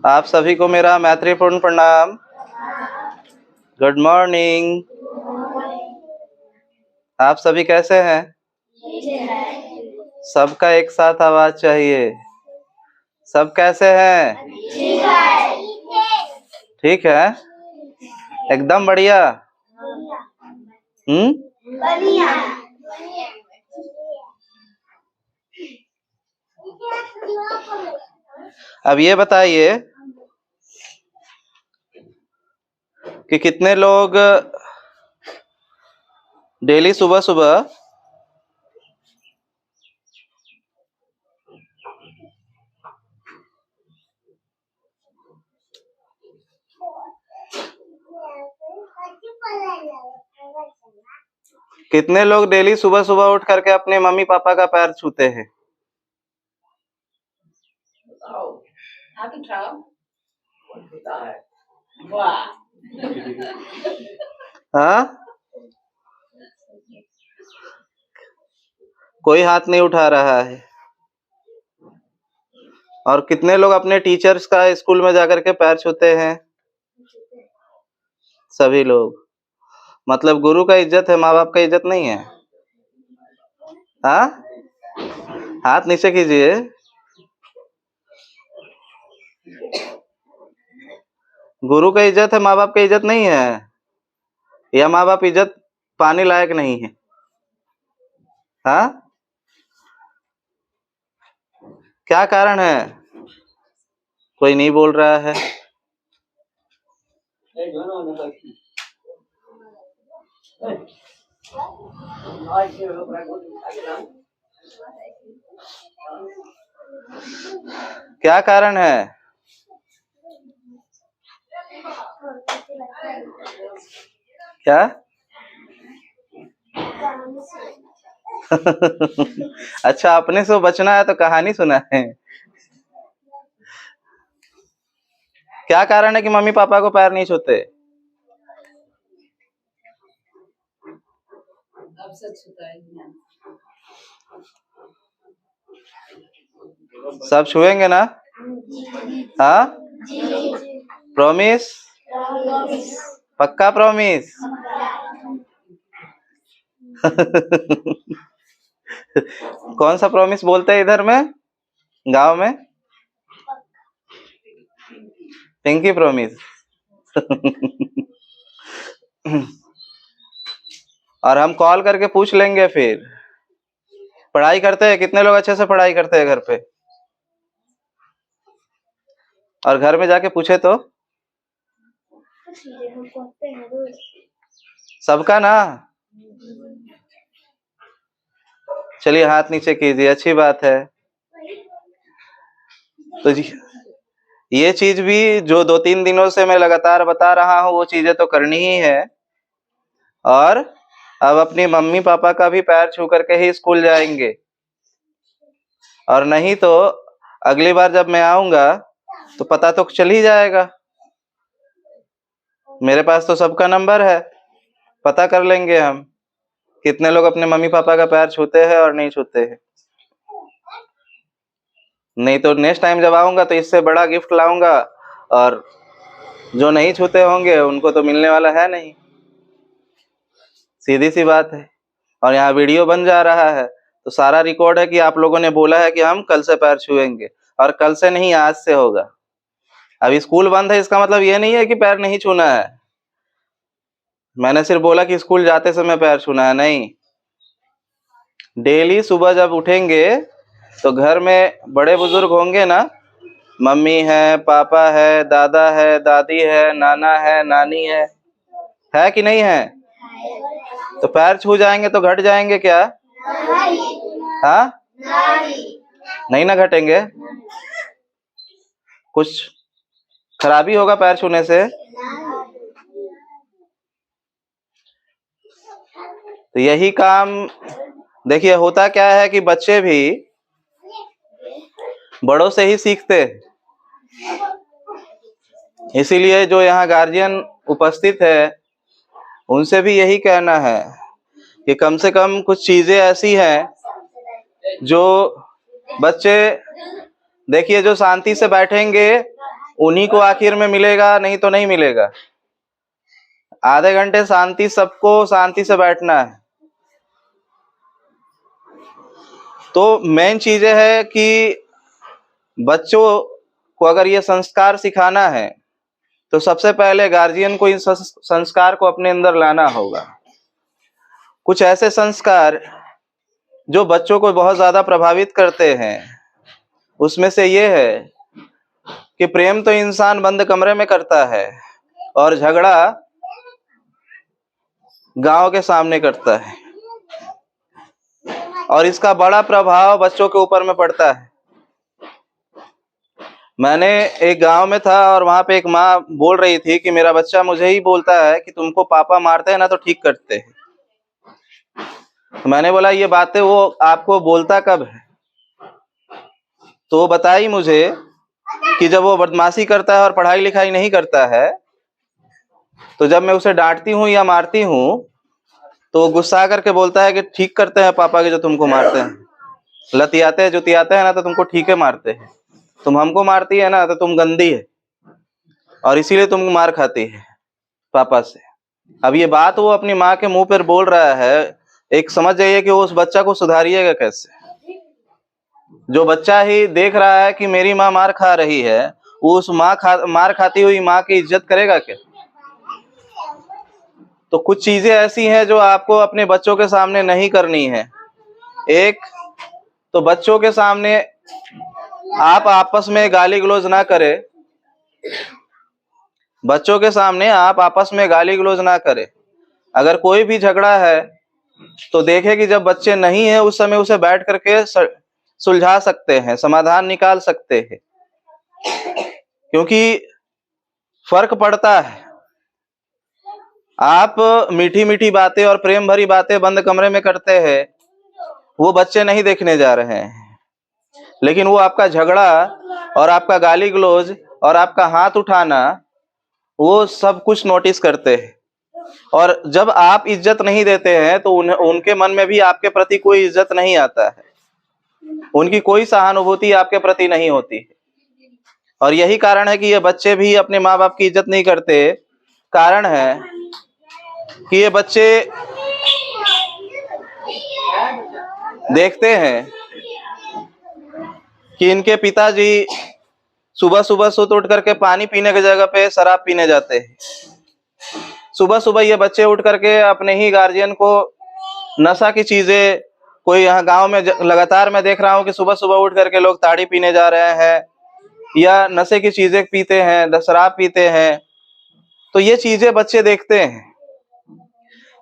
आप सभी को मेरा मैत्रीपूर्ण प्रणाम। Good morning. आप सभी कैसे हैं? सबका एक साथ आवाज चाहिए। सब कैसे हैं? ठीक है, एकदम बढ़िया। बढ़िया। अब ये बताइए कि कितने लोग डेली सुबह सुबह सुबह सुबह उठ करके अपने मम्मी पापा का पैर छूते हैं? हाँ, कोई हाथ नहीं उठा रहा है। और कितने लोग अपने टीचर्स का स्कूल में जाकर के पैर छूते हैं? सभी लोग। मतलब गुरु का इज्जत है, माँ बाप का इज्जत नहीं है। हाँ, हाथ नीचे कीजिए। गुरु का इज्जत है, माँ बाप का इज्जत नहीं है, या माँ बाप इज्जत पाने लायक नहीं है? हाँ, क्या कारण है? कोई नहीं बोल रहा है। क्या कारण है? क्या? अच्छा, अपने से बचना है तो कहानी सुना है। क्या कारण है कि मम्मी पापा को पैर नहीं छूते? सब छुएंगे ना? हाँ, प्रॉमिस? पक्का प्रॉमिस? कौन सा प्रॉमिस बोलते हैं इधर में, गांव में? Pinky promise. और हम कॉल करके पूछ लेंगे फिर। पढ़ाई करते हैं? कितने लोग अच्छे से पढ़ाई करते हैं घर पे? और घर में जाके पूछे तो सबका ना? चलिए हाथ नीचे कीजिए, अच्छी बात है। तो जी, ये चीज भी जो 2-3 दिनों से मैं लगातार बता रहा हूँ वो चीजें तो करनी ही है। और अब अपनी मम्मी पापा का भी पैर छू करके ही स्कूल जाएंगे, और नहीं तो अगली बार जब मैं आऊंगा तो पता तो चल ही जाएगा। मेरे पास तो सबका नंबर है, पता कर लेंगे हम कितने लोग अपने मम्मी पापा का पैर छूते हैं और नहीं छूते हैं। नहीं तो नेक्स्ट टाइम जब आऊंगा तो इससे बड़ा गिफ्ट लाऊंगा, और जो नहीं छूते होंगे उनको तो मिलने वाला है नहीं। सीधी सी बात है। और यहाँ वीडियो बन जा रहा है तो सारा रिकॉर्ड है कि आप लोगों ने बोला है कि हम कल से पैर छुएंगे, और कल से नहीं, आज से होगा। अभी स्कूल बंद है, इसका मतलब ये नहीं है कि पैर नहीं छूना है। मैंने सिर्फ बोला कि स्कूल जाते समय पैर छूना है, नहीं। डेली सुबह जब उठेंगे तो घर में बड़े बुजुर्ग होंगे ना, मम्मी है, पापा है, दादा है, दादी है, नाना है, नानी है कि नहीं है? तो पैर छू जाएंगे तो घट जाएंगे क्या? हाँ, नहीं ना घटेंगे। कुछ खराबी होगा पैर छूने से? तो यही काम देखिए, होता क्या है कि बच्चे भी बड़ों से ही सीखते। इसीलिए जो यहाँ गार्जियन उपस्थित है उनसे भी यही कहना है कि कम से कम कुछ चीजें ऐसी हैं जो बच्चे, देखिए, जो शांति से बैठेंगे उन्हीं को आखिर में मिलेगा, नहीं तो नहीं मिलेगा। आधे घंटे शांति, सबको शांति से बैठना है। तो मेन चीज है कि बच्चों को अगर ये संस्कार सिखाना है तो सबसे पहले गार्जियन को इस संस्कार को अपने अंदर लाना होगा। कुछ ऐसे संस्कार जो बच्चों को बहुत ज्यादा प्रभावित करते हैं, उसमें से ये है कि प्रेम तो इंसान बंद कमरे में करता है और झगड़ा गांव के सामने करता है, और इसका बड़ा प्रभाव बच्चों के ऊपर में पड़ता है। मैंने एक गांव में था और वहां पे एक माँ बोल रही थी कि मेरा बच्चा मुझे ही बोलता है कि तुमको पापा मारते हैं ना तो ठीक करते हैं। मैंने बोला ये बातें वो आपको बोलता कब है? तो वो बताई मुझे कि जब वो बदमाशी करता है और पढ़ाई लिखाई नहीं करता है, तो जब मैं उसे डांटती हूँ या मारती हूँ तो वो गुस्सा करके बोलता है कि ठीक करते हैं पापा के जो तुमको मारते हैं, लतियाते हैं जुतियाते हैं ना तो तुमको ठीक है मारते हैं, तुम हमको मारती है ना तो तुम गंदी है और इसीलिए तुम मार खाती है पापा से। अब ये बात वो अपनी माँ के मुंह पर बोल रहा है। एक समझ जाइए कि वो उस बच्चा को सुधारिएगा कैसे? जो बच्चा ही देख रहा है कि मेरी माँ मार खा रही है, वो उस मार खाती हुई माँ की इज्जत करेगा क्या? तो कुछ चीजें ऐसी हैं जो आपको अपने बच्चों के सामने नहीं करनी है। एक तो बच्चों के सामने आप आपस में गाली गलौज ना करें। बच्चों के सामने आप आपस में गाली गलौज ना करें। अगर कोई भी झगड़ा है तो देखें कि जब बच्चे नहीं है उस समय उसे बैठ करके सुलझा सकते हैं, समाधान निकाल सकते हैं, क्योंकि फर्क पड़ता है। आप मीठी मीठी बातें और प्रेम भरी बातें बंद कमरे में करते हैं, वो बच्चे नहीं देखने जा रहे हैं, लेकिन वो आपका झगड़ा और आपका गाली गलौज और आपका हाथ उठाना वो सब कुछ नोटिस करते हैं। और जब आप इज्जत नहीं देते हैं तो उनके मन में भी आपके प्रति कोई इज्जत नहीं आता है, उनकी कोई सहानुभूति आपके प्रति नहीं होती है। और यही कारण है कि ये बच्चे भी अपने माँ बाप की इज्जत नहीं करते। कारण है कि ये बच्चे देखते हैं कि इनके पिताजी सुबह सुबह सुत उठ करके पानी पीने की जगह पे शराब पीने जाते हैं। सुबह सुबह ये बच्चे उठ करके अपने ही गार्जियन को नशा की चीजें, कोई यहाँ गांव में लगातार मैं देख रहा हूँ कि सुबह सुबह उठ करके लोग ताड़ी पीने जा रहे हैं या नशे की चीजें पीते हैं, शराब पीते हैं। तो ये चीजें बच्चे देखते हैं।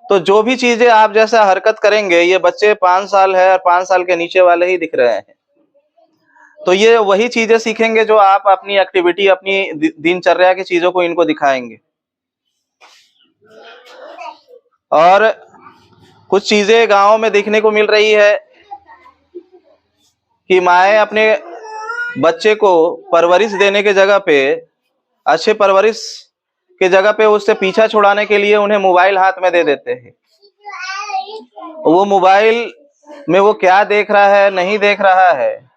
तो जो भी चीजें आप जैसा हरकत करेंगे, ये बच्चे 5 साल है और 5 साल के नीचे वाले ही दिख रहे हैं, तो ये वही चीजें सीखेंगे जो आप अपनी एक्टिविटी, अपनी दिनचर्या की चीजों को इनको दिखाएंगे। और कुछ चीजें गांव में देखने को मिल रही है कि माएँ अपने बच्चे को परवरिश देने के जगह पे, अच्छे परवरिश के जगह पे उससे पीछा छुड़ाने के लिए उन्हें मोबाइल हाथ में दे देते हैं। वो मोबाइल में वो क्या देख रहा है, नहीं देख रहा है,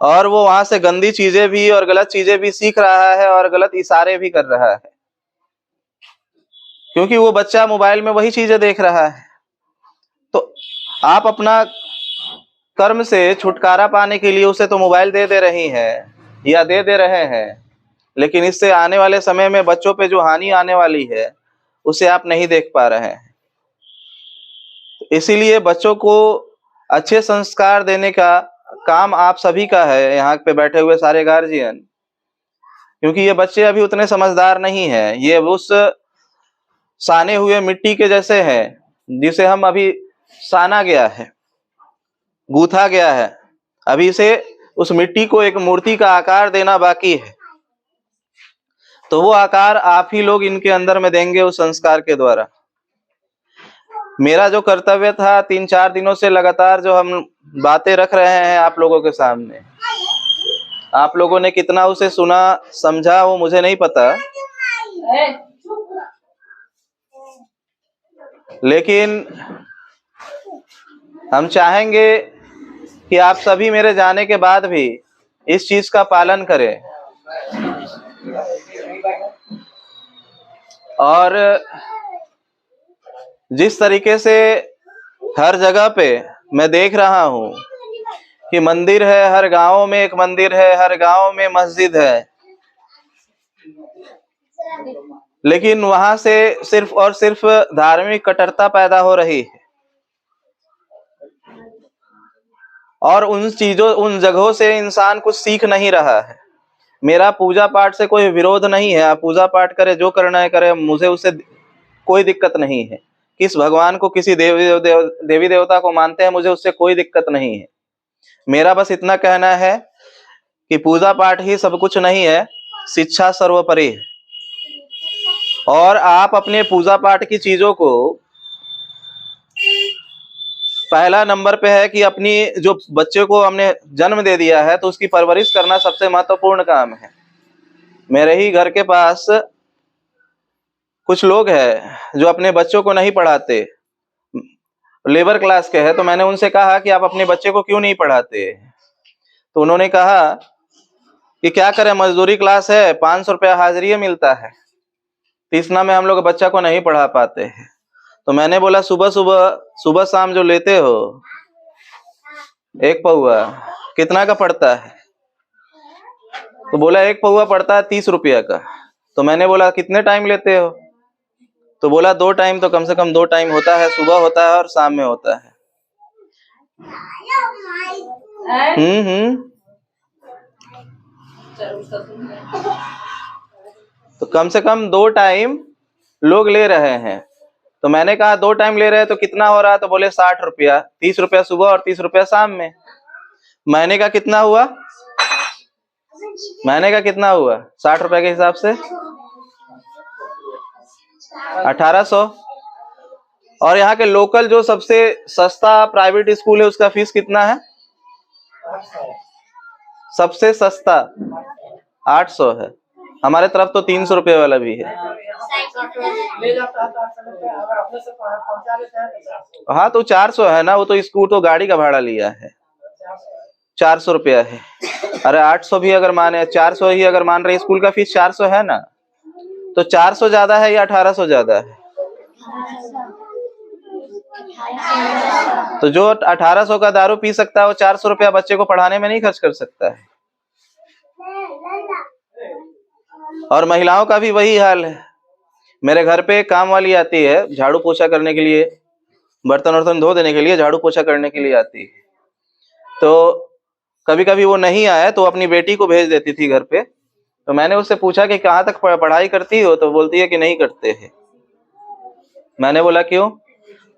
और वो वहां से गंदी चीजें भी और गलत चीजें भी सीख रहा है और गलत इशारे भी कर रहा है, क्योंकि वो बच्चा मोबाइल में वही चीजें देख रहा है। तो आप अपना कर्म से छुटकारा पाने के लिए उसे तो मोबाइल दे रही हैं या दे रहे हैं, लेकिन इससे आने वाले समय में बच्चों पे जो हानि आने वाली है उसे आप नहीं देख पा रहे हैं। इसीलिए बच्चों को अच्छे संस्कार देने का काम आप सभी का है, यहाँ पे बैठे हुए सारे गार्जियन, क्योंकि ये बच्चे अभी उतने समझदार नहीं हैं। ये उस साने हुए मिट्टी के जैसे हैं जिसे हम अभी साना गया है, गूथा गया है। अभी इसे उस मिट्टी को एक मूर्ति का आकार देना बाकी है, तो वो आकार आप ही लोग इनके अंदर में देंगे उस संस्कार के द्वारा। मेरा जो कर्तव्य था 3-4 दिनों से लगातार जो हम बातें रख रहे हैं आप लोगों के सामने, आप लोगों ने कितना उसे सुना समझा वो मुझे नहीं पता, लेकिन हम चाहेंगे कि आप सभी मेरे जाने के बाद भी इस चीज का पालन करें। और जिस तरीके से हर जगह पे मैं देख रहा हूं कि मंदिर है, हर गांव में एक मंदिर है, हर गांव में मस्जिद है, लेकिन वहां से सिर्फ और सिर्फ धार्मिक कट्टरता पैदा हो रही है और उन चीजों, उन जगहों से इंसान कुछ सीख नहीं रहा है। मेरा पूजा पाठ से कोई विरोध नहीं है, आप पूजा पाठ करें, जो करना है करें, मुझे उससे कोई दिक्कत नहीं है। किस भगवान को, किसी देवी देवता को मानते हैं, मुझे उससे कोई दिक्कत नहीं है। मेरा बस इतना कहना है कि पूजा पाठ ही सब कुछ नहीं है, शिक्षा सर्वोपरि है। और आप अपने पूजा पाठ की चीजों को पहला नंबर पे है कि अपनी जो बच्चे को हमने जन्म दे दिया है तो उसकी परवरिश करना सबसे महत्वपूर्ण काम है। मेरे ही घर के पास कुछ लोग हैं जो अपने बच्चों को नहीं पढ़ाते, लेबर क्लास के हैं। तो मैंने उनसे कहा कि आप अपने बच्चे को क्यों नहीं पढ़ाते? तो उन्होंने कहा कि क्या करें, मजदूरी क्लास है, 500 रुपया हाजिरी मिलता है, तीसरा में हम लोग बच्चा को नहीं पढ़ा पाते हैं। तो मैंने बोला सुबह शाम जो लेते हो एक पौआ कितना का पड़ता है? तो बोला एक पौआ पड़ता है 30 रुपया का। तो मैंने बोला कितने टाइम लेते हो? तो बोला 2 टाइम, तो कम से कम 2 टाइम होता है, सुबह होता है और शाम में होता है। तो कम से कम 2 टाइम लोग ले रहे हैं। तो मैंने कहा 2 टाइम ले रहे हैं तो कितना हो रहा है? तो बोले 60 रुपया, 30 रुपया सुबह और 30 रुपया शाम में। महीने का कितना हुआ? महीने का कितना हुआ 60 रुपए के हिसाब से? 1800। और यहाँ के लोकल जो सबसे सस्ता प्राइवेट स्कूल है उसका फीस कितना है? सबसे सस्ता 800 है। हमारे तरफ तो 300 रुपये वाला भी है। हाँ तो 400 है ना, वो तो स्कूल तो गाड़ी का भाड़ा लिया है, 400 रुपया है। अरे 800 भी अगर माने, 400 ही अगर मान रहे, स्कूल का फीस 400 है ना, तो 400 ज्यादा है या 1800 ज्यादा है? तो जो 1800 का दारू पी सकता है वो 400 रुपया बच्चे को पढ़ाने में नहीं खर्च कर सकता है। और महिलाओं का भी वही हाल है। मेरे घर पे काम वाली आती है झाड़ू पोछा करने के लिए, बर्तन वर्तन धो देने के लिए, झाड़ू पोछा करने के लिए आती है। तो कभी कभी वो नहीं आया तो अपनी बेटी को भेज देती थी घर पे। तो मैंने उससे पूछा कि कहाँ तक पढ़ाई करती हो? तो बोलती है कि नहीं करते हैं। मैंने बोला क्यों?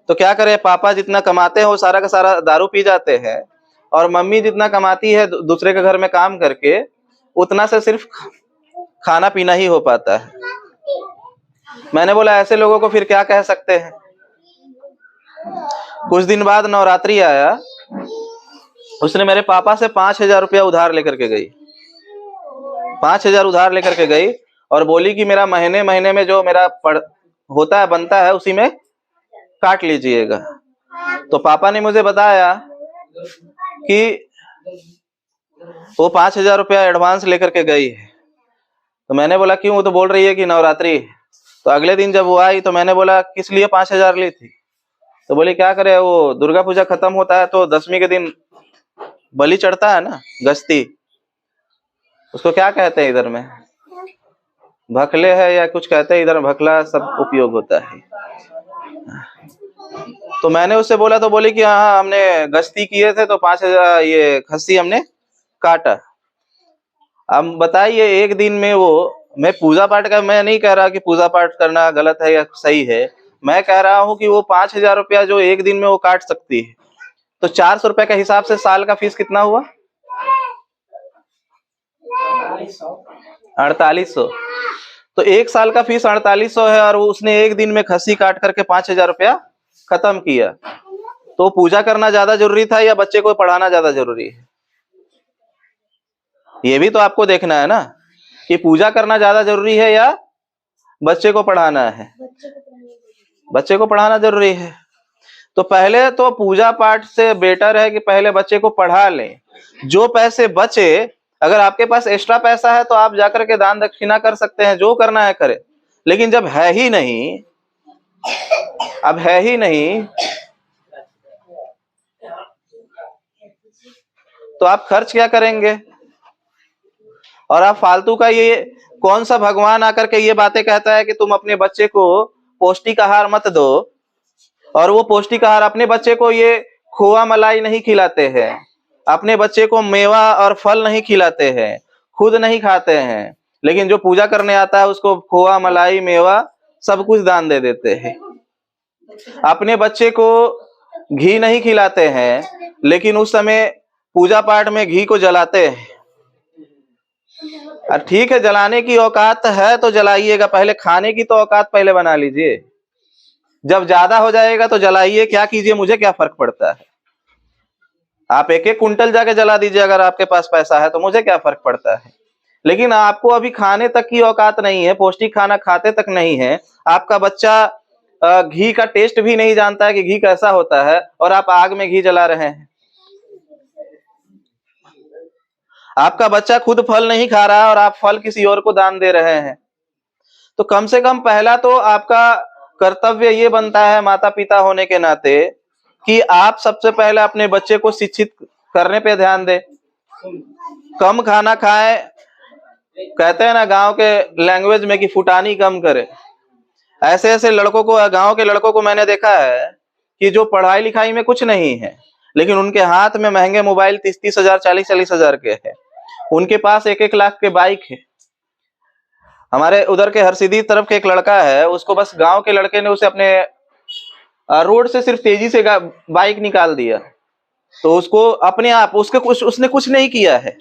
तो क्या करे, पापा जितना कमाते हैं वो सारा का सारा दारू पी जाते हैं, और मम्मी जितना कमाती है दूसरे के घर में काम करके, उतना से सिर्फ खाना पीना ही हो पाता है। मैंने बोला ऐसे लोगों को फिर क्या कह सकते हैं? कुछ दिन बाद नवरात्रि आया, उसने मेरे पापा से 5000 रुपया उधार लेकर के गई। 5000 उधार लेकर के गई और बोली कि मेरा महीने महीने में जो मेरा होता है, बनता है, उसी में काट लीजिएगा। तो पापा ने मुझे बताया कि वो 5000 रुपया एडवांस लेकर के गई है। तो मैंने बोला क्यों? वो तो बोल रही है कि नवरात्रि है। तो अगले दिन जब वो आई तो मैंने बोला किस लिए 5000 ली थी? तो बोली क्या करे, वो दुर्गा पूजा खत्म होता है तो 10वीं के दिन बलि चढ़ता है ना, गस्ती, उसको क्या कहते हैं इधर में, भकले है या कुछ कहते हैं, इधर भकला सब उपयोग होता है। तो मैंने उससे बोला तो बोली कि हाँ हमने गश्ती किए थे तो 5000 ये खस्सी हमने काटा। अब बताइए एक दिन में वो, मैं पूजा पाठ का, मैं नहीं कह रहा कि पूजा पाठ करना गलत है या सही है, मैं कह रहा हूँ कि वो 5000 रुपया जो एक दिन में वो काट सकती है, तो 400 रुपए के हिसाब से साल का फीस कितना हुआ? 4800। तो एक साल का फीस 4800 है और उसने एक दिन में खस्सी काट करके 5000 रुपया खत्म किया। तो पूजा करना ज्यादा जरूरी था या बच्चे को पढ़ाना ज्यादा जरूरी है? ये भी तो आपको देखना है ना कि पूजा करना ज्यादा जरूरी है या बच्चे को पढ़ाना है? बच्चे को पढ़ाना जरूरी है। तो पहले तो पूजा पाठ से बेटर है कि पहले बच्चे को पढ़ा लें, जो पैसे बचे अगर आपके पास एक्स्ट्रा पैसा है तो आप जाकर के दान दक्षिणा कर सकते हैं, जो करना है करें। लेकिन जब है ही नहीं, अब है ही नहीं, तो आप खर्च क्या करेंगे? और आप फालतू का ये कौन सा भगवान आकर के ये बातें कहता है कि तुम अपने बच्चे को पौष्टिक आहार मत दो, और वो पौष्टिक आहार अपने बच्चे को ये खोआ मलाई नहीं खिलाते हैं, अपने बच्चे को मेवा और फल नहीं खिलाते हैं, खुद नहीं खाते हैं, लेकिन जो पूजा करने आता है उसको खोआ मलाई मेवा सब कुछ दान दे देते हैं। अपने बच्चे को घी नहीं खिलाते हैं, लेकिन उस समय पूजा पाठ में घी को जलाते हैं। ठीक है, जलाने की औकात है तो जलाइएगा, पहले खाने की तो औकात पहले बना लीजिए। जब ज्यादा हो जाएगा तो जलाइए, क्या कीजिए, मुझे क्या फर्क पड़ता है। आप एक एक कुंटल जाके जला दीजिए, अगर आपके पास पैसा है तो मुझे क्या फर्क पड़ता है। लेकिन आपको अभी खाने तक की औकात नहीं है, पौष्टिक खाना खाते तक नहीं है, आपका बच्चा घी का टेस्ट भी नहीं जानता है कि घी कैसा होता है, और आप आग में घी जला रहे हैं। आपका बच्चा खुद फल नहीं खा रहा है और आप फल किसी और को दान दे रहे हैं। तो कम से कम पहला तो आपका कर्तव्य ये बनता है माता पिता होने के नाते कि आप सबसे पहले अपने बच्चे को शिक्षित करने पे ध्यान दें। कम खाना खाएं, कहते हैं ना गांव के लैंग्वेज में कि फुटानी कम करे। ऐसे ऐसे लड़कों को, गांव के लड़कों को मैंने देखा है कि जो पढ़ाई लिखाई में कुछ नहीं है, लेकिन उनके हाथ में महंगे मोबाइल 30-30 हजार 40-40 हजार के हैं, उनके पास 1-1 लाख के बाइक है। हमारे उधर के हरसिद्धि तरफ के एक लड़का है, उसको बस गांव के लड़के ने उसे अपने रोड से सिर्फ तेजी से बाइक निकाल दिया, तो उसको अपने आप उसने कुछ नहीं किया है।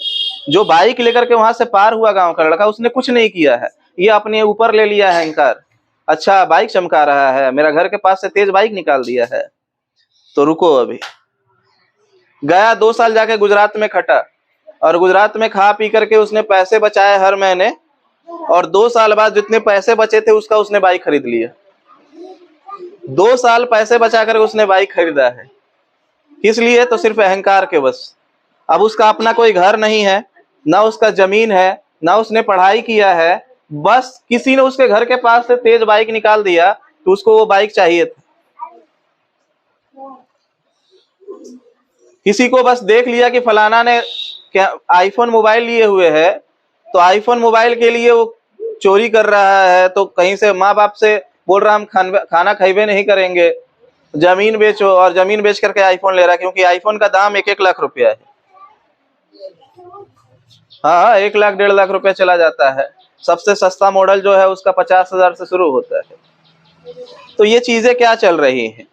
जो बाइक लेकर के वहां से पार हुआ गांव का लड़का, उसने कुछ नहीं किया है, ये अपने ऊपर ले लिया है अहंकार। अच्छा बाइक चमका रहा है, मेरा घर के पास से तेज बाइक निकाल दिया है, तो रुको अभी। गया 2 साल जाके गुजरात में खटा, और गुजरात में खा पी करके उसने पैसे बचाए हर महीने, और 2 साल बाद जितने पैसे बचे थे उसका उसने बाइक खरीद लिया। 2 साल पैसे बचा कर उसने बाइक खरीदा है, किस लिए? तो सिर्फ अहंकार के बस। अब उसका अपना कोई घर नहीं है, ना उसका जमीन है, ना उसने पढ़ाई किया है, बस किसी ने उसके घर के पास से तेज बाइक निकाल दिया तो उसको वो बाइक चाहिए था। किसी को बस देख लिया कि फलाना ने क्या आईफोन मोबाइल लिए हुए है, तो आईफोन मोबाइल के लिए वो चोरी कर रहा है, तो कहीं से माँ बाप से बोल रहा हम खाना खाइबे नहीं करेंगे, जमीन बेचो, और जमीन बेच करके आईफोन ले रहा है, क्योंकि आईफोन का दाम 1-1 लाख रुपया है। हाँ, 1 लाख 1.5 लाख रुपया चला जाता है। सबसे सस्ता मॉडल जो है उसका 50 हजार से शुरू होता है। तो ये चीजें क्या चल रही हैं?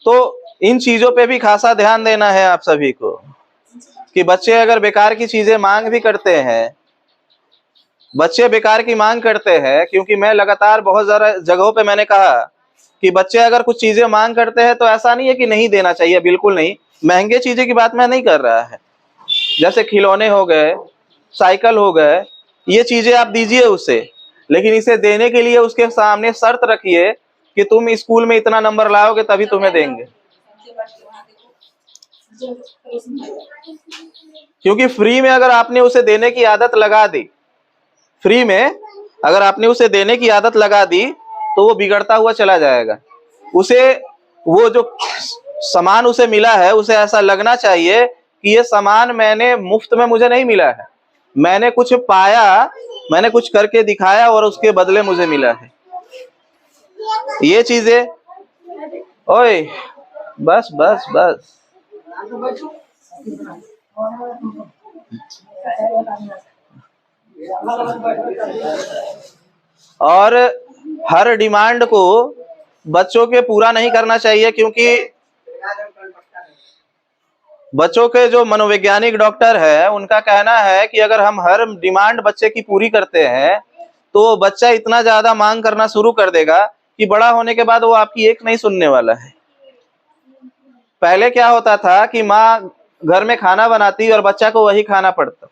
तो इन चीजों पे भी खासा ध्यान देना है आप सभी को, कि बच्चे अगर बेकार की चीजें मांग भी करते हैं, बच्चे बेकार की मांग करते हैं, क्योंकि मैं लगातार बहुत सारा जगहों पे मैंने कहा कि बच्चे अगर कुछ चीजें मांग करते हैं तो ऐसा नहीं है कि नहीं देना चाहिए, बिल्कुल नहीं। महंगे चीजें की बात मैं नहीं कर रहा है, जैसे खिलौने हो गए, साइकिल हो गए, ये चीजें आप दीजिए उसे, लेकिन इसे देने के लिए उसके सामने शर्त रखिए कि तुम स्कूल में इतना नंबर लाओगे तभी तुम्हें देंगे। क्योंकि फ्री में अगर आपने उसे देने की आदत लगा दी, फ्री में अगर आपने उसे देने की आदत लगा दी तो वो बिगड़ता हुआ चला जाएगा। उसे वो जो सामान उसे मिला है उसे ऐसा लगना चाहिए कि ये सामान मैंने मुफ्त में मुझे नहीं मिला है, मैंने कुछ पाया, मैंने कुछ करके दिखाया और उसके बदले मुझे मिला है। ये चीजें, ओए बस बस बस, और हर डिमांड को बच्चों के पूरा नहीं करना चाहिए, क्योंकि बच्चों के जो मनोवैज्ञानिक डॉक्टर है उनका कहना है कि अगर हम हर डिमांड बच्चे की पूरी करते हैं तो बच्चा इतना ज्यादा मांग करना शुरू कर देगा कि बड़ा होने के बाद वो आपकी एक नहीं सुनने वाला है। पहले क्या होता था कि माँ घर में खाना बनाती और बच्चा को वही खाना पड़ता।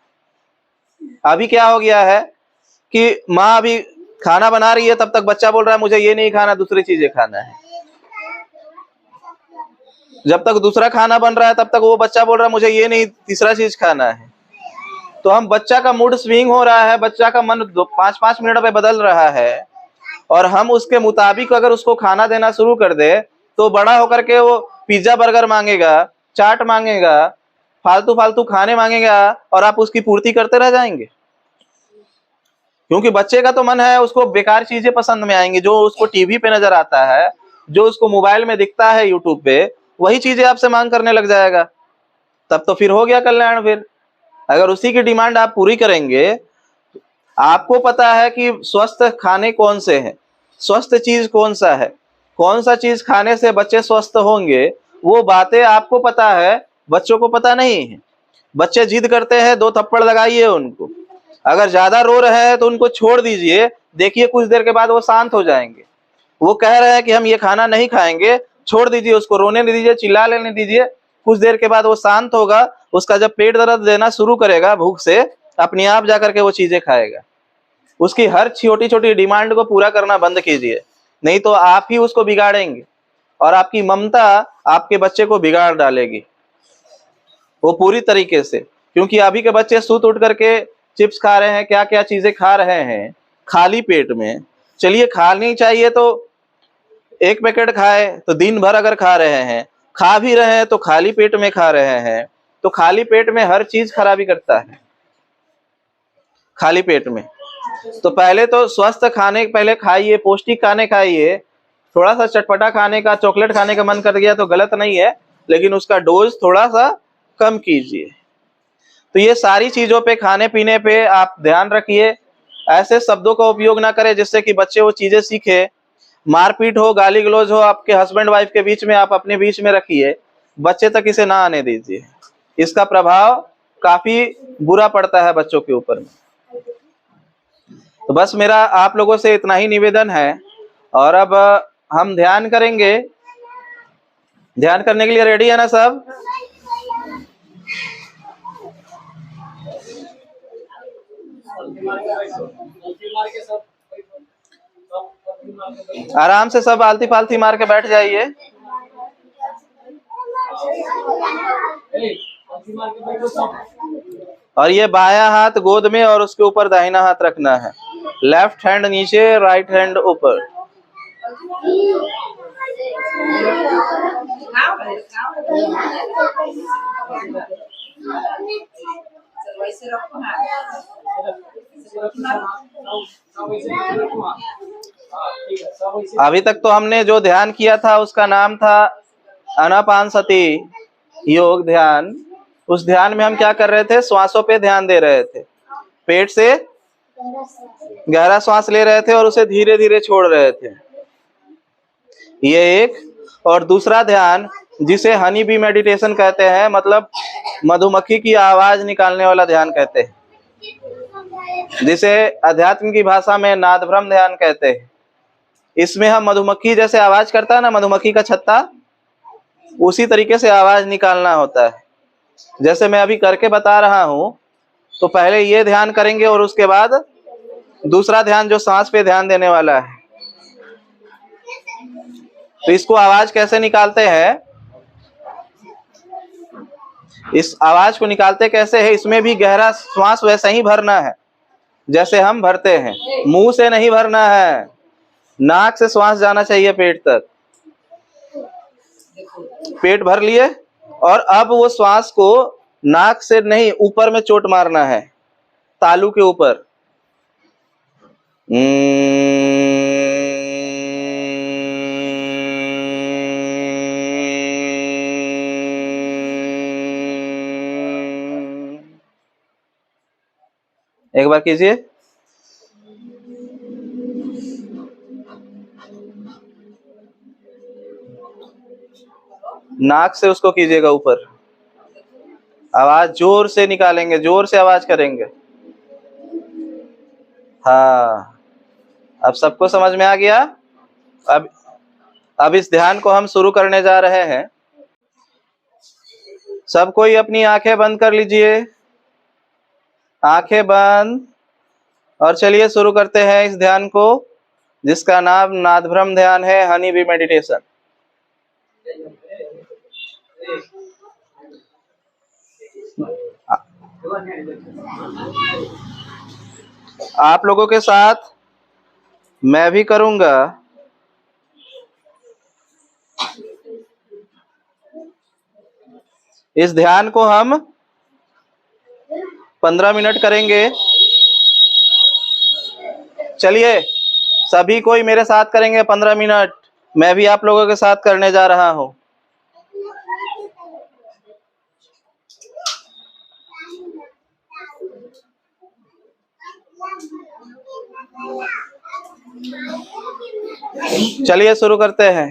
अभी क्या हो गया है कि माँ अभी खाना बना रही है, तब तक बच्चा बोल रहा है मुझे ये नहीं खाना, दूसरी चीजें खाना है। जब तक दूसरा खाना बन रहा है तब तक वो बच्चा बोल रहा है मुझे ये नहीं, तीसरा चीज खाना है। तो हम बच्चा का मूड स्विंग हो रहा है, बच्चा का मन 5-5 मिनट में बदल रहा है, और हम उसके मुताबिक अगर उसको खाना देना शुरू कर दे तो बड़ा होकर के वो पिज्जा बर्गर मांगेगा, चाट मांगेगा, फालतू फालतू खाने मांगेगा, और आप उसकी पूर्ति करते रह जाएंगे। क्योंकि बच्चे का तो मन है, उसको बेकार चीजें पसंद में आएंगी, जो उसको टीवी पे नजर आता है, जो उसको मोबाइल में दिखता है, यूट्यूब पे, वही चीजें आपसे मांग करने लग जाएगा। तब तो फिर हो गया कल्याण। फिर अगर उसी की डिमांड आप पूरी करेंगे, आपको पता है कि स्वस्थ खाने कौन से हैं, स्वस्थ चीज कौन सा है, कौन सा चीज खाने से बच्चे स्वस्थ होंगे, वो बातें आपको पता है, बच्चों को पता नहीं है। बच्चे जिद करते हैं, 2 थप्पड़ लगाइए उनको। अगर ज्यादा रो रहे हैं तो उनको छोड़ दीजिए, देखिए कुछ देर के बाद वो शांत हो जाएंगे। वो कह रहे हैं कि हम ये खाना नहीं खाएंगे, छोड़ दीजिए उसको, रोने नहीं दीजिए, चिल्ला लेने दीजिए। कुछ देर के बाद वो शांत होगा, उसका जब पेट दर्द देना शुरू करेगा भूख से, अपने आप जाकर के वो चीजें खाएगा। उसकी हर छोटी छोटी डिमांड को पूरा करना बंद कीजिए, नहीं तो आप ही उसको बिगाड़ेंगे, और आपकी ममता आपके बच्चे को बिगाड़ डालेगी वो पूरी तरीके से। क्योंकि अभी के बच्चे सुत उठ करके चिप्स खा रहे हैं, क्या क्या चीजें खा रहे हैं खाली पेट में। चलिए खानी चाहिए तो 1 पैकेट खाए, तो दिन भर अगर खा रहे हैं, खा भी रहे हैं तो खाली पेट में खा रहे हैं, तो खाली पेट में हर चीज खराबी करता है खाली पेट में। तो पहले तो स्वस्थ खाने पहले खाइए, पौष्टिक खाने खाइए। थोड़ा सा चटपटा खाने का, चॉकलेट खाने का मन कर गया तो गलत नहीं है, लेकिन उसका डोज थोड़ा सा कम कीजिए। तो ये सारी चीजों पे, खाने पीने पे आप ध्यान रखिए। ऐसे शब्दों का उपयोग ना करें जिससे कि बच्चे वो चीजें सीखे। मारपीट हो, गाली गलौज हो आपके हस्बैंड वाइफ के बीच में, आप अपने बीच में रखिए, बच्चे तक इसे ना आने दीजिए। इसका प्रभाव काफी बुरा पड़ता है बच्चों के ऊपर में। तो बस मेरा आप लोगों से इतना ही निवेदन है। और अब हम ध्यान करेंगे। ध्यान करने के लिए रेडी है ना सब? आराम से सब आलती फालती मार के बैठ जाइए। और ये बायां हाथ गोद में और उसके ऊपर दाहिना हाथ रखना है। लेफ्ट हैंड नीचे, राइट हैंड ऊपर। अभी तक तो हमने जो ध्यान किया था उसका नाम था आनापानसति योग ध्यान। उस ध्यान में हम क्या कर रहे थे? श्वासों पे ध्यान दे रहे थे। पेट से गहरा श्वास ले रहे थे और उसे धीरे धीरे छोड़ रहे थे। ये एक। और दूसरा ध्यान जिसे हनी बी मेडिटेशन कहते हैं, मतलब मधुमक्खी की आवाज निकालने वाला ध्यान कहते हैं, जिसे अध्यात्म की भाषा में नादभ्रम ध्यान कहते हैं। इसमें हम मधुमक्खी जैसे आवाज करता है ना, मधुमक्खी का छत्ता, उसी तरीके से आवाज निकालना होता है। जैसे मैं अभी करके बता रहा हूं, तो पहले ये ध्यान करेंगे और उसके बाद दूसरा ध्यान जो सांस पे ध्यान देने वाला है। तो इसको आवाज कैसे निकालते हैं, इस आवाज को निकालते कैसे है, इसमें भी गहरा श्वास वैसे ही भरना है जैसे हम भरते हैं। मुंह से नहीं भरना है, नाक से श्वास जाना चाहिए पेट तक। पेट भर लिए और अब वो श्वास को नाक से नहीं, ऊपर में चोट मारना है, तालू के ऊपर। एक बार कीजिए। नाक से उसको कीजिएगा ऊपर। आवाज जोर से निकालेंगे, जोर से आवाज करेंगे। हाँ, अब सबको समझ में आ गया। अब इस ध्यान को हम शुरू करने जा रहे हैं। सब कोई अपनी आंखें बंद कर लीजिए, आंखें बंद। और चलिए शुरू करते हैं इस ध्यान को, जिसका नाम नादभ्रम ध्यान है, हनी बी मेडिटेशन। आप लोगों के साथ मैं भी करूंगा। इस ध्यान को हम 15 मिनट करेंगे। चलिए सभी कोई मेरे साथ करेंगे 15 मिनट। मैं भी आप लोगों के साथ करने जा रहा हूं। चलिए शुरू करते हैं।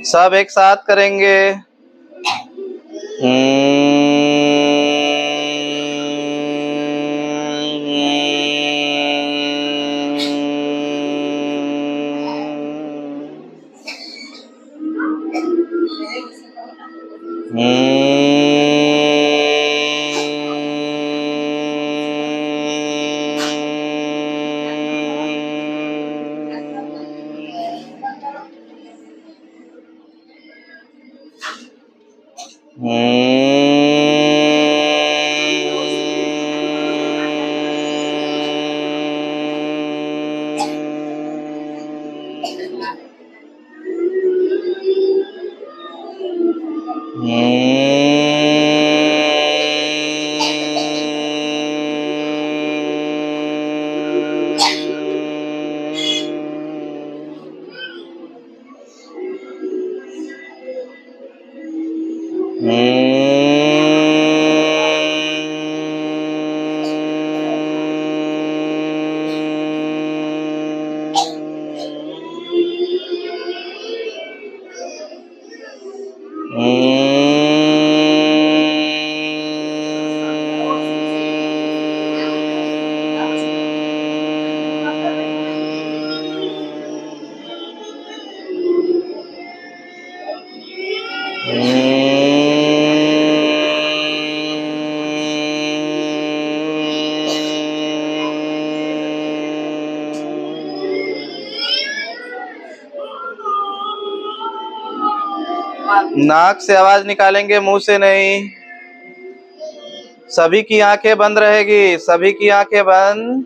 सब एक साथ करेंगे। नाक से आवाज निकालेंगे, मुंह से नहीं। सभी की आंखें बंद रहेगी, सभी की आंखें बंद।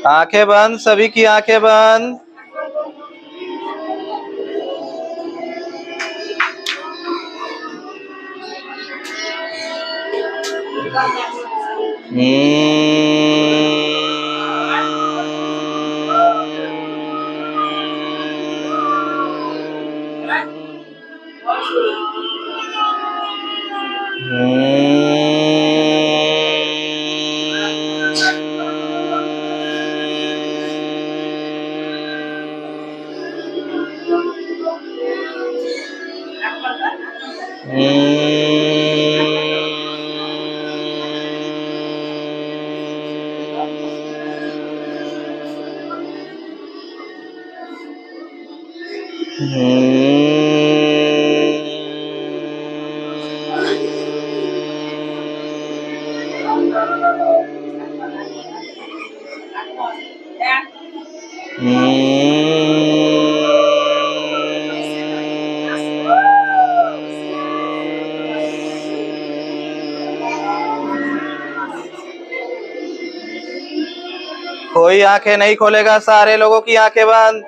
आंखें बंद, सभी की आंखें बंद। कोई आंखें नहीं खोलेगा, सारे लोगों की आंखें बंद।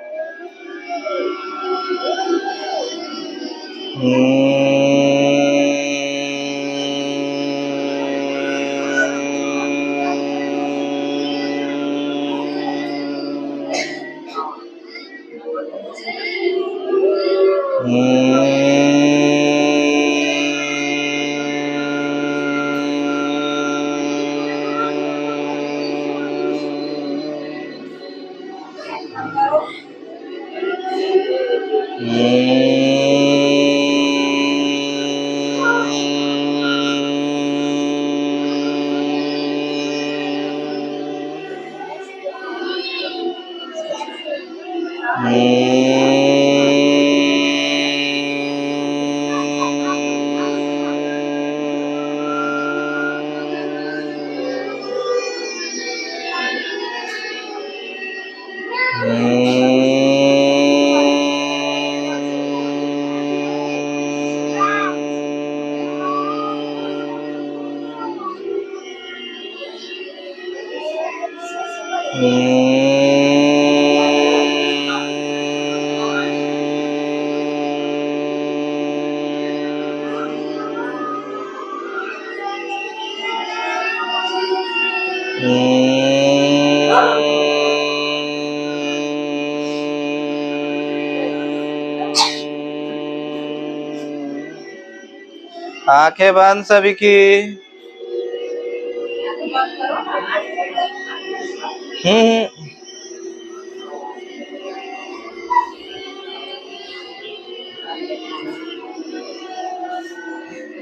आंखें बंद सभी की।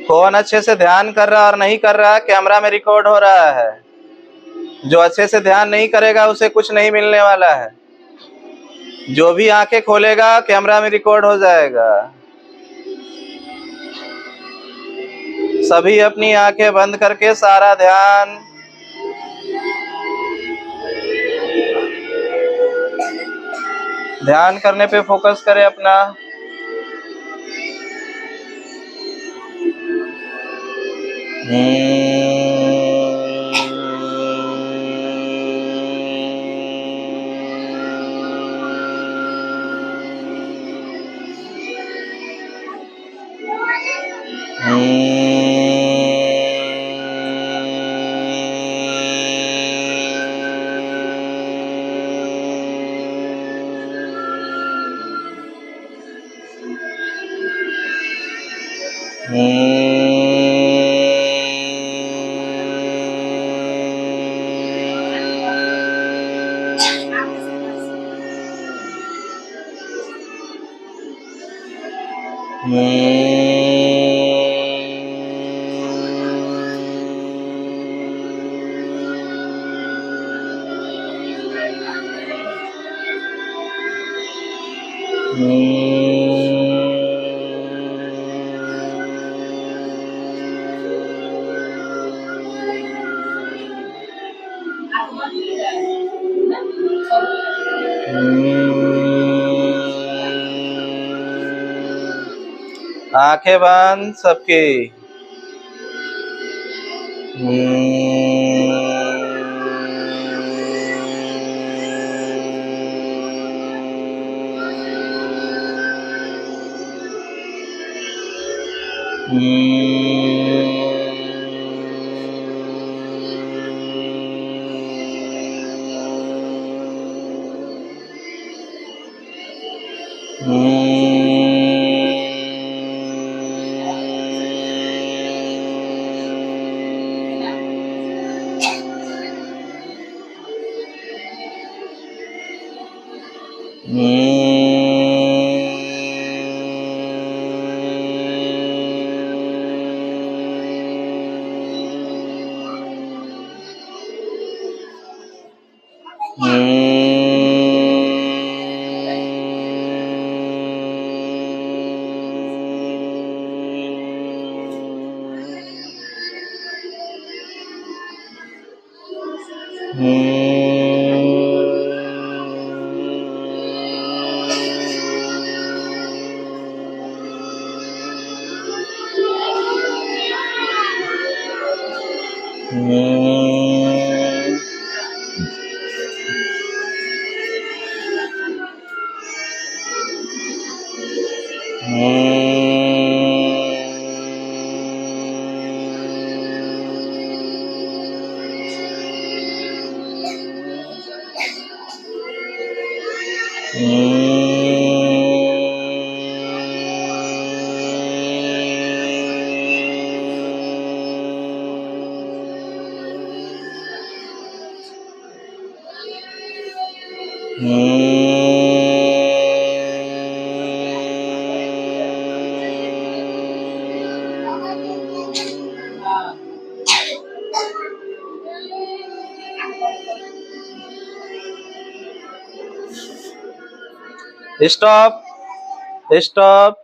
कौन अच्छे से ध्यान कर रहा और नहीं कर रहा कैमरा में रिकॉर्ड हो रहा है। जो अच्छे से ध्यान नहीं करेगा उसे कुछ नहीं मिलने वाला है। जो भी आंखें खोलेगा कैमरा में रिकॉर्ड हो जाएगा। सभी अपनी आंखें बंद करके सारा ध्यान करने पे फोकस करें अपना। आंखें बंद सबकी। Stop stop.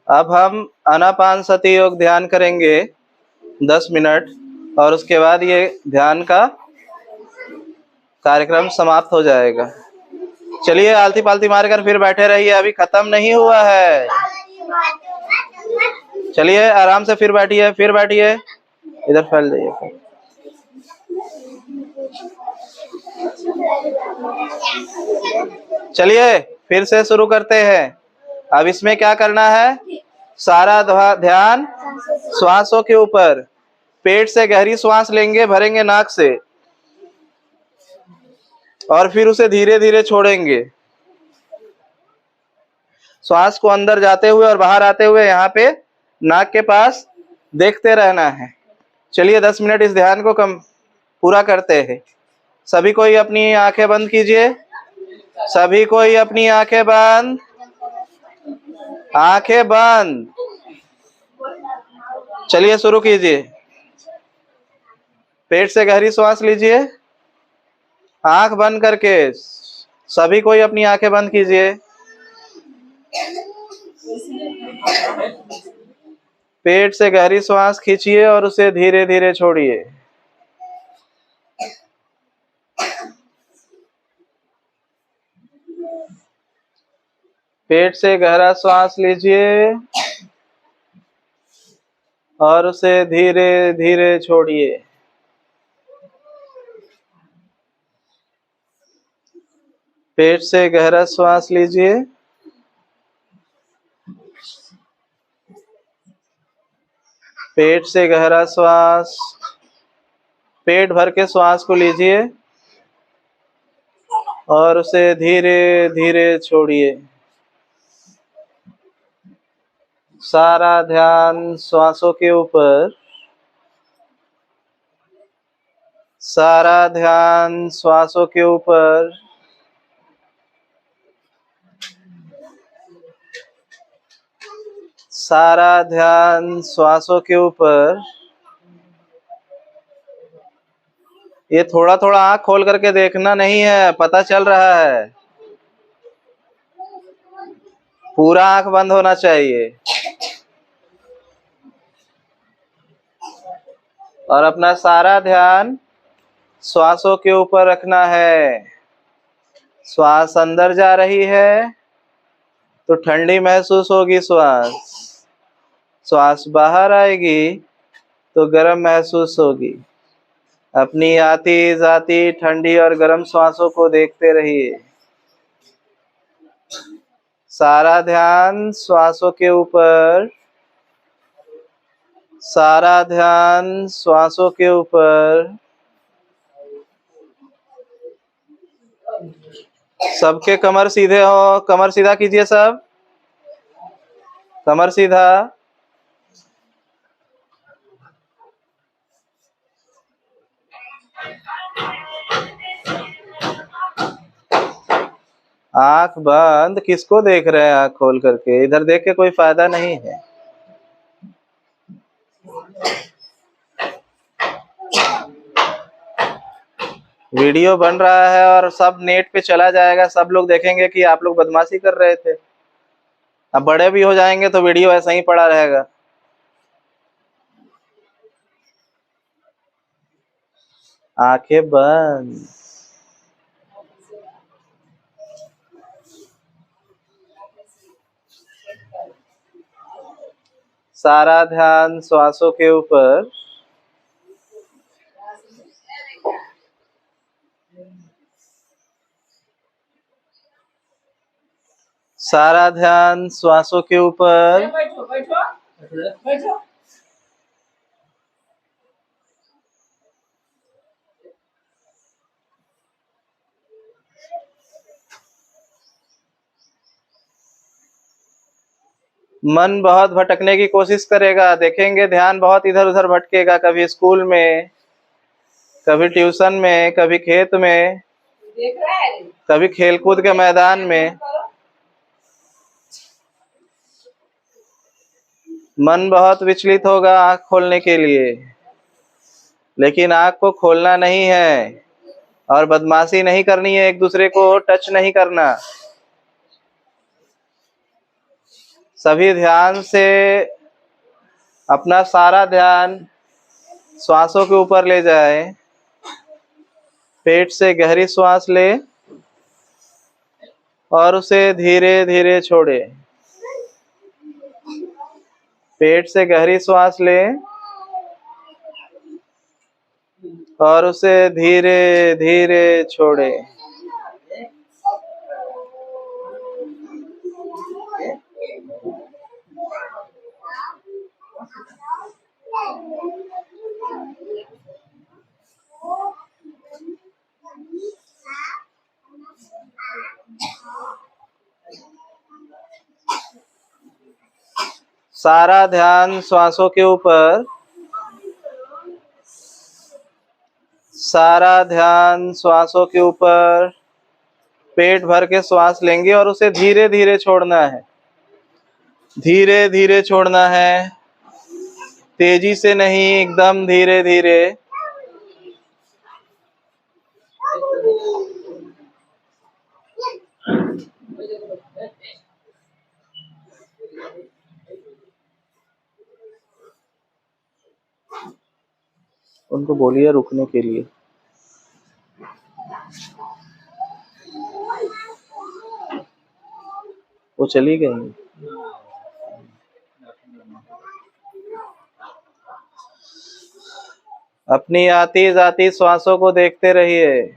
अब हम आनापानसति योग ध्यान करेंगे 10 मिनट, और उसके बाद ये ध्यान का कार्यक्रम समाप्त हो जाएगा। चलिए आलती पालती मारकर फिर बैठे रहिए, अभी खत्म नहीं हुआ है। चलिए आराम से फिर बैठिए, इधर फैल जाइए। चलिए फिर से शुरू करते हैं। अब इसमें क्या करना है, सारा ध्यान श्वासों के ऊपर। पेट से गहरी श्वास लेंगे, भरेंगे नाक से, और फिर उसे धीरे धीरे छोड़ेंगे। श्वास को अंदर जाते हुए और बाहर आते हुए यहाँ पे नाक के पास देखते रहना है। चलिए 10 मिनट इस ध्यान को पूरा करते हैं। सभी कोई अपनी आंखें बंद कीजिए, सभी कोई अपनी आंखें बंद, आंखें बंद। चलिए शुरू कीजिए। पेट से गहरी श्वास लीजिए, आंख बंद करके। सभी कोई अपनी आंखें बंद कीजिए। पेट से गहरी श्वास खींचिए और उसे धीरे धीरे छोड़िए। पेट से गहरा श्वास लीजिए और उसे धीरे धीरे छोड़िए। पेट से गहरा श्वास लीजिए, पेट से गहरा श्वास, पेट भर के श्वास को लीजिए और उसे धीरे धीरे छोड़िए। सारा ध्यान श्वासों के ऊपर, सारा ध्यान श्वासों के ऊपर। सारा ध्यान श्वासों के ऊपर। ये थोड़ा थोड़ा आंख खोल करके देखना नहीं है, पता चल रहा है। पूरा आंख बंद होना चाहिए और अपना सारा ध्यान श्वासों के ऊपर रखना है। श्वास अंदर जा रही है तो ठंडी महसूस होगी श्वास, श्वास बाहर आएगी तो गर्म महसूस होगी। अपनी आती जाती ठंडी और गर्म श्वासों को देखते रहिए। सारा ध्यान श्वासों के ऊपर, सारा ध्यान श्वासों के ऊपर। सबके कमर सीधे हो, कमर सीधा कीजिए सब, कमर सीधा। आंख बंद, किसको देख रहे हैं आंख खोल करके? इधर देख के कोई फायदा नहीं है। वीडियो बन रहा है और सब नेट पे चला जाएगा, सब लोग देखेंगे कि आप लोग बदमाशी कर रहे थे। अब बड़े भी हो जाएंगे तो वीडियो ऐसा ही पड़ा रहेगा। आंखें बंद। सारा ध्यान श्वासों के ऊपर, सारा ध्यान श्वासों के ऊपर। बैठो बैठो बैठो। मन बहुत भटकने की कोशिश करेगा, देखेंगे ध्यान बहुत इधर उधर भटकेगा, कभी स्कूल में, कभी ट्यूशन में, कभी खेत में, देख रहा है? कभी खेलकूद के मैदान में। मन बहुत विचलित होगा आंख खोलने के लिए, लेकिन आंख को खोलना नहीं है और बदमाशी नहीं करनी है, एक दूसरे को टच नहीं करना। सभी ध्यान से अपना सारा ध्यान श्वासों के ऊपर ले जाए। पेट से गहरी श्वास ले और उसे धीरे धीरे छोड़े। पेट से गहरी श्वास ले और उसे धीरे धीरे छोड़े। सारा ध्यान श्वासों के ऊपर, सारा ध्यान श्वासों के ऊपर। पेट भर के श्वास लेंगे और उसे धीरे धीरे छोड़ना है, धीरे धीरे छोड़ना है, तेजी से नहीं, एकदम धीरे धीरे। उनको बोलिए रुकने के लिए। वो चली गई। अपनी आती जाती श्वासों को देखते रहिए।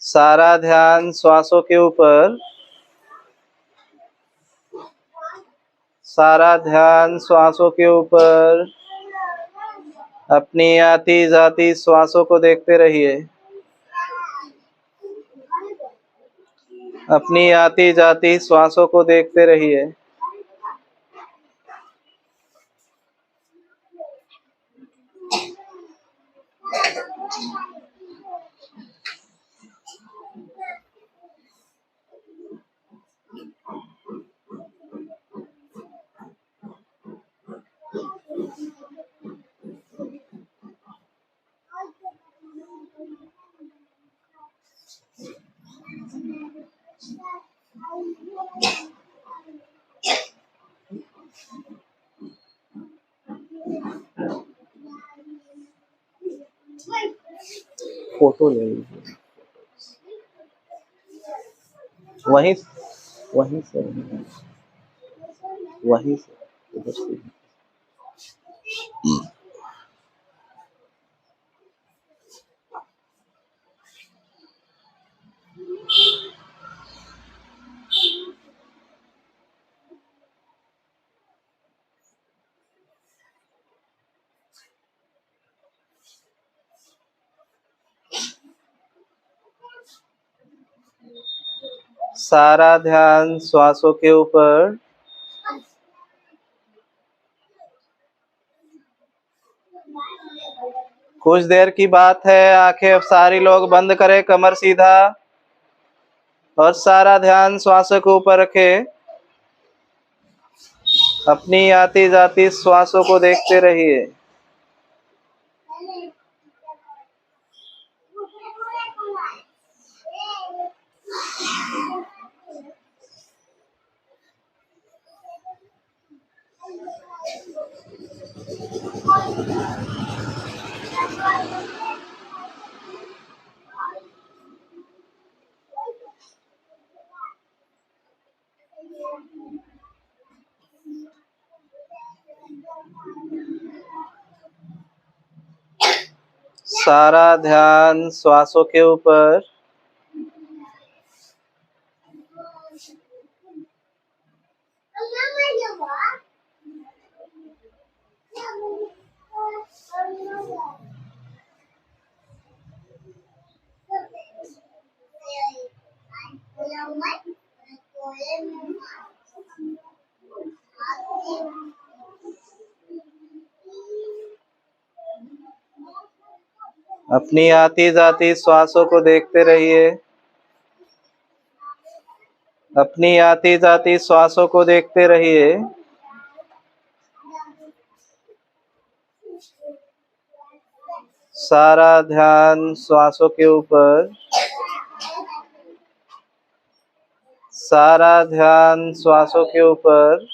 सारा ध्यान श्वासों के ऊपर, सारा ध्यान श्वासों के ऊपर। अपनी आती जाती श्वासों को देखते रहिए। अपनी आती जाती श्वासों को देखते रहिए। फोटो ले लीजिए। वहीं वहीं से वहीं से उधर से। सारा ध्यान श्वासों के ऊपर। कुछ देर की बात है, आंखें सारी लोग बंद करें, कमर सीधा, और सारा ध्यान श्वासों के ऊपर रखें। अपनी आती जाती श्वासों को देखते रहिए। सारा ध्यान श्वासों के ऊपर। अपनी आती जाती श्वासों को देखते रहिए। अपनी आती जाती श्वासों को देखते रहिए। सारा ध्यान श्वासों के ऊपर। सारा ध्यान श्वासों के ऊपर।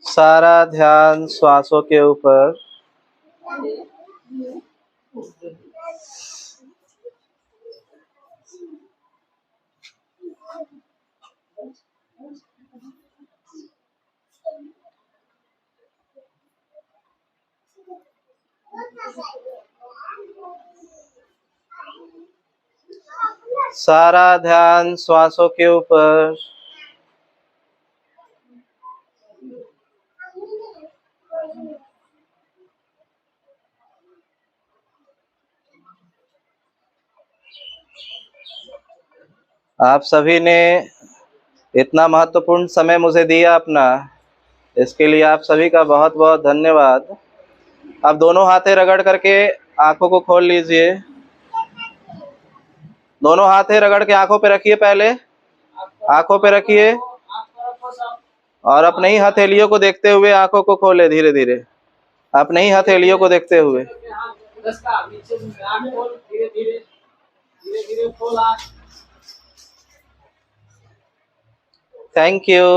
सारा ध्यान श्वासों के ऊपर। सारा ध्यान श्वासों के ऊपर। आप सभी ने इतना महत्वपूर्ण समय मुझे दिया अपना, इसके लिए आप सभी का बहुत बहुत धन्यवाद। अब दोनों हाथें रगड़ करके आंखों को खोल लीजिए। दोनों हाथें रगड़ के आंखों पे रखिए। पहले आंखों पे रखिए और अपने ही हथेलियों को देखते हुए आंखों को खोले धीरे धीरे। अपने ही हथेलियों को देखते हुए। Thank you.